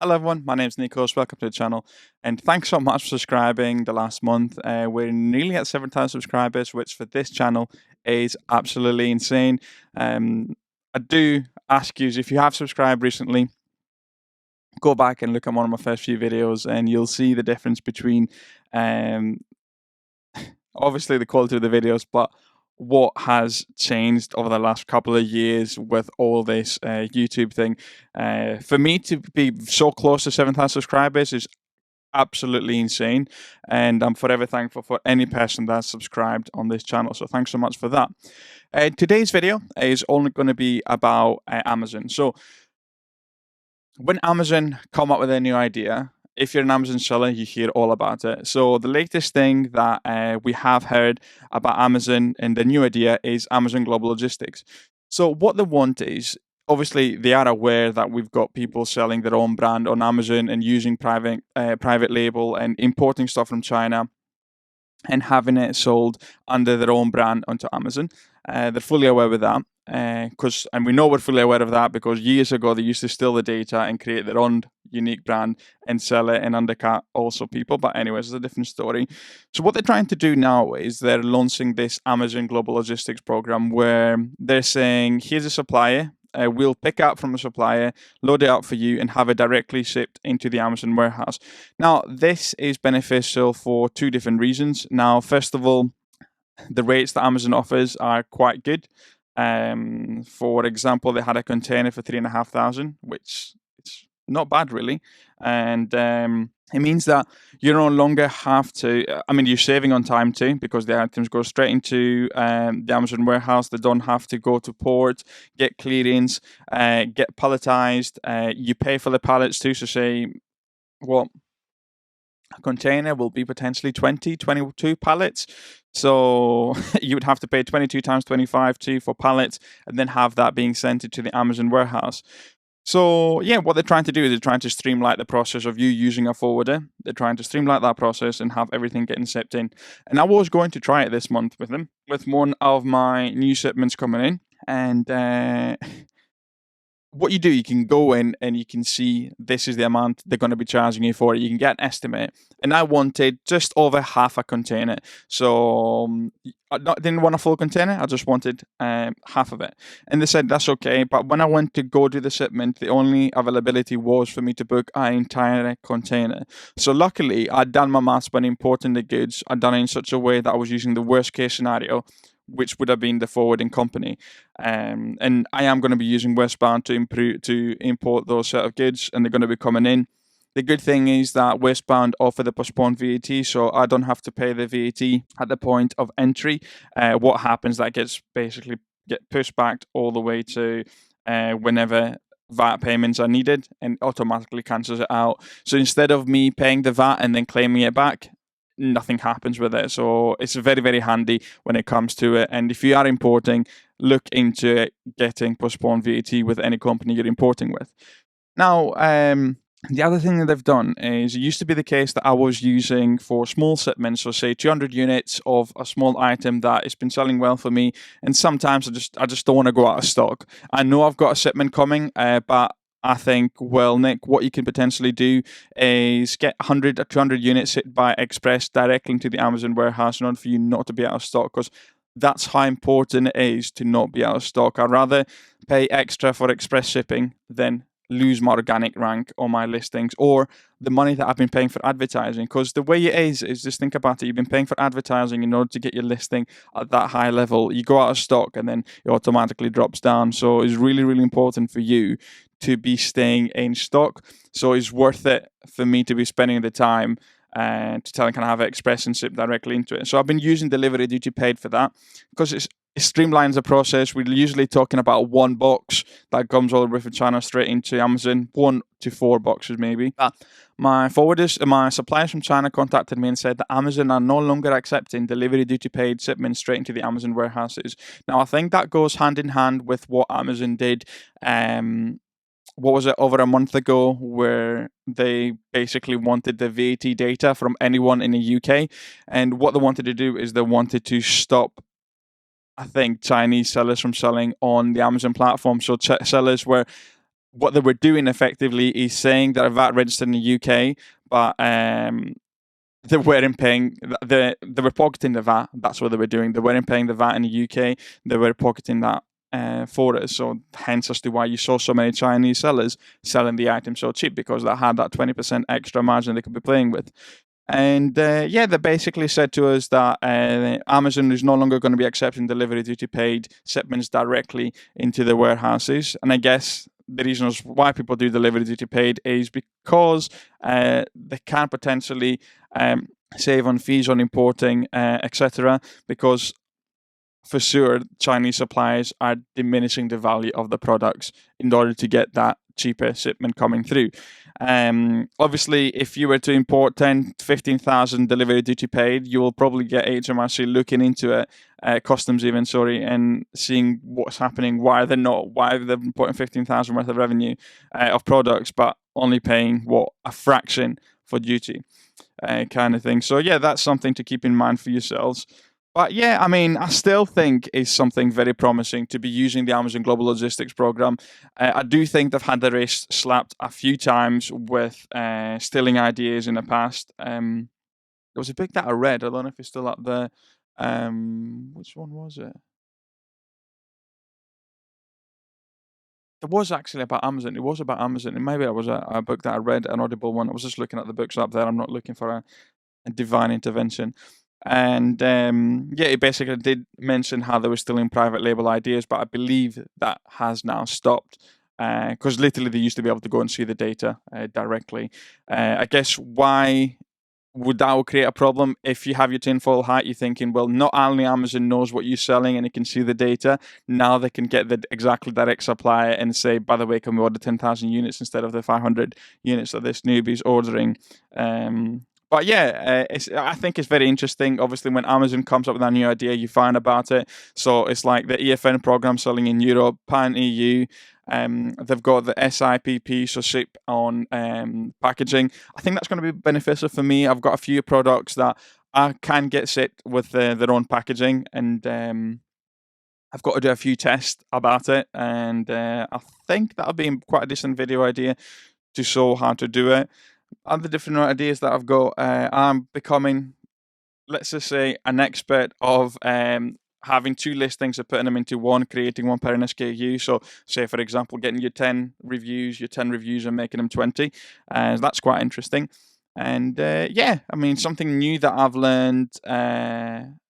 Hello everyone, my name's Nikos, welcome to the channel, and thanks so much for subscribing the last month. We're nearly at 7,000 subscribers, which for this channel is absolutely insane. I do ask you, if you have subscribed recently, go back and look at one of my first few videos and you'll see the difference between um, obviously the quality of the videos, but what has changed over the last couple of years with all this YouTube thing. For me to be so close to 7,000 subscribers is absolutely insane, and I'm forever thankful for any person that's subscribed on this channel, so thanks so much for that. Today's video is only going to be about Amazon. So when Amazon come up with a new idea, if you're an Amazon seller, you hear all about it. So the latest thing that we have heard about Amazon and the new idea is Amazon Global Logistics. So what they want is, obviously, they are aware that we've got people selling their own brand on Amazon and using private label and importing stuff from China and having it sold under their own brand onto Amazon. They're fully aware with that, and we know we're fully aware of that because years ago they used to steal the data and create their own unique brand and sell it and undercut also people. But anyways, it's a different story. So what they're trying to do now is they're launching this Amazon Global Logistics program where they're saying, here's a supplier. We'll pick up from a supplier, load it up for you, and have it directly shipped into the Amazon warehouse. Now, this is beneficial for two different reasons. Now, first of all, the rates that Amazon offers are quite good. For example, they had a container for 3,500, which is not bad really, and it means that you no longer have to. You're saving on time too because the items go straight into the Amazon warehouse. They don't have to go to port, get clearance, get palletized. You pay for the pallets too. So say what. A container will be potentially 22 pallets. So you would have to pay 22 times 25 for pallets and then have that being sent into the Amazon warehouse. So yeah, what they're trying to do is they're trying to streamline the process of you using a forwarder. They're trying to streamline that process and have everything getting shipped in. And I was going to try it this month with them, with one of my new shipments coming in. And what you do, you can go in and you can see this is the amount they're going to be charging you for it. You can get an estimate. And I wanted just over half a container. So I didn't want a full container. I just wanted half of it. And they said, that's okay. But when I went to go do the shipment, the only availability was for me to book an entire container. So luckily, I'd done my maths when importing the goods. I'd done it in such a way that I was using the worst case scenario, which would have been the forwarding company. And I am going to be using Westbound to import those set of goods, and they're going to be coming in. The good thing is that Westbound offer the postponed VAT, so I don't have to pay the VAT at the point of entry. What happens, that gets pushed back all the way to whenever VAT payments are needed and automatically cancels it out. So instead of me paying the VAT and then claiming it back, nothing happens with it. So it's very, very handy when it comes to it. And if you are importing, look into getting postponed VAT with any company you're importing with. Now, the other thing that they've done is, it used to be the case that I was using for small shipments, so say 200 units of a small item that has been selling well for me, and sometimes I just don't want to go out of stock. I know I've got a shipment coming, but I think, well, Nick, what you can potentially do is get 100 or 200 units hit by express directly into the Amazon warehouse in order for you not to be out of stock, because that's how important it is to not be out of stock. I'd rather pay extra for express shipping than lose my organic rank on my listings or the money that I've been paying for advertising. Because the way it is just think about it. You've been paying for advertising in order to get your listing at that high level. You go out of stock and then it automatically drops down. So it's really, really important for you to be staying in stock. So it's worth it for me to be spending the time to tell, can I have it express and ship directly into it. So I've been using delivery duty paid for that because it streamlines the process. We're usually talking about one box that comes all the way from China straight into Amazon, 1 to 4 boxes maybe. But my suppliers from China contacted me and said that Amazon are no longer accepting delivery duty paid shipments straight into the Amazon warehouses. Now, I think that goes hand in hand with what Amazon did. What was it, over a month ago, where they basically wanted the VAT data from anyone in the UK. And what they wanted to do is they wanted to stop, I think, Chinese sellers from selling on the Amazon platform. So sellers were what they were doing effectively is saying that a VAT registered in the UK, but they weren't paying they were pocketing the VAT. That's what they were doing. They weren't paying the VAT in the UK. They were pocketing that for us. So hence as to why you saw so many Chinese sellers selling the item so cheap, because they had that 20% extra margin they could be playing with. And yeah, they basically said to us that Amazon is no longer going to be accepting delivery duty paid shipments directly into the warehouses. And I guess the reasons why people do delivery duty paid is because they can potentially save on fees on importing, etc. Because for sure, Chinese suppliers are diminishing the value of the products in order to get that cheaper shipment coming through. Obviously, if you were to import 10, 15,000 delivery duty paid, you will probably get HMRC looking into it, customs even, sorry, and seeing what's happening, why they're importing 15,000 worth of revenue of products, but only paying, a fraction for duty, kind of thing. So yeah, that's something to keep in mind for yourselves. But yeah, I mean, I still think it's something very promising to be using the Amazon Global Logistics Program. I do think they've had the wrist slapped a few times with stealing ideas in the past. There was a big that I read. I don't know if it's still up there. Which one was it? It was actually about Amazon. It was about Amazon. And maybe it was a book that I read, an Audible one. I was just looking at the books up there. I'm not looking for a divine intervention. And yeah, it basically did mention how they were still in private label ideas, but I believe that has now stopped, because literally they used to be able to go and see the data directly. I guess why would that create a problem? If you have your tinfoil hat, you're thinking, well, not only Amazon knows what you're selling and it can see the data, now they can get the exactly direct supplier and say, by the way, can we order 10,000 units instead of the 500 units that this newbie's ordering? But yeah, I think it's very interesting. Obviously, when Amazon comes up with a new idea, you find about it. So it's like the EFN program selling in Europe, pan EU. They've got the SIPP, so ship on packaging. I think that's going to be beneficial for me. I've got a few products that I can get set with their own packaging, and I've got to do a few tests about it. And I think that'll be quite a decent video idea to show how to do it. Other different ideas that I've got, I'm becoming, let's just say, an expert of having two listings and putting them into one, creating one per SKU. So, say for example, getting your 10 reviews and making them 20. That's quite interesting. And yeah, I mean, something new that I've learned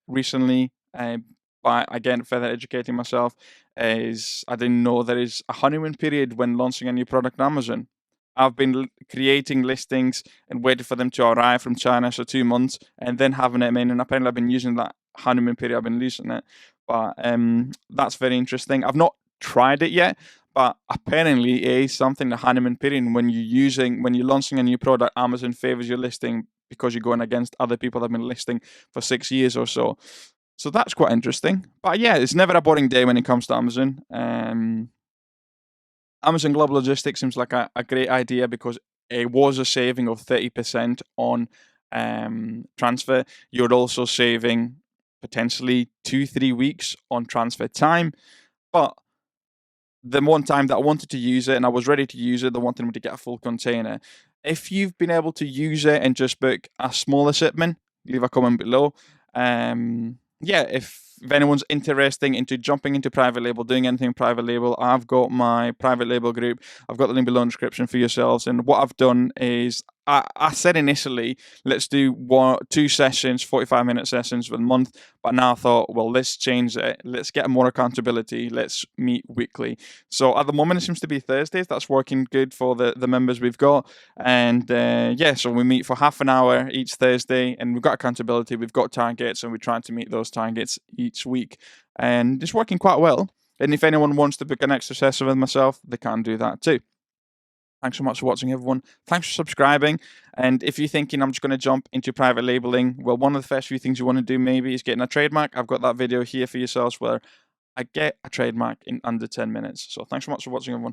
recently by, again, further educating myself is I didn't know there is a honeymoon period when launching a new product on Amazon. I've been creating listings and waiting for them to arrive from China, so 2 months, and then having them in. And apparently, I've been using that honeymoon period. I've been using it, but that's very interesting. I've not tried it yet, but apparently, it is something. The honeymoon period, when you're launching a new product, Amazon favors your listing because you're going against other people that have been listing for 6 years or so. So that's quite interesting. But yeah, it's never a boring day when it comes to Amazon. Amazon Global Logistics seems like a great idea because it was a saving of 30% on transfer. You're also saving potentially 2-3 weeks on transfer time. But the one time that I wanted to use it and I was ready to use it, they wanted me to get a full container. If you've been able to use it and just book a smaller shipment, leave a comment below. Yeah, if anyone's interested into jumping into private label, doing anything private label, I've got my private label group. I've got the link below in the description for yourselves. And what I've done is I said initially, let's do 2 sessions, 45-minute sessions for the month. But now I thought, well, let's change it. Let's get more accountability. Let's meet weekly. So at the moment, it seems to be Thursdays. That's working good for the members we've got. And yeah, so we meet for half an hour each Thursday. And we've got accountability. We've got targets. And we're trying to meet those targets each week. And it's working quite well. And if anyone wants to book an extra session with myself, they can do that too. Thanks so much for watching, everyone. Thanks for subscribing. And if you're thinking I'm just going to jump into private labeling, well, one of the first few things you want to do maybe is getting a trademark. I've got that video here for yourselves where I get a trademark in under 10 minutes. So thanks so much for watching, everyone.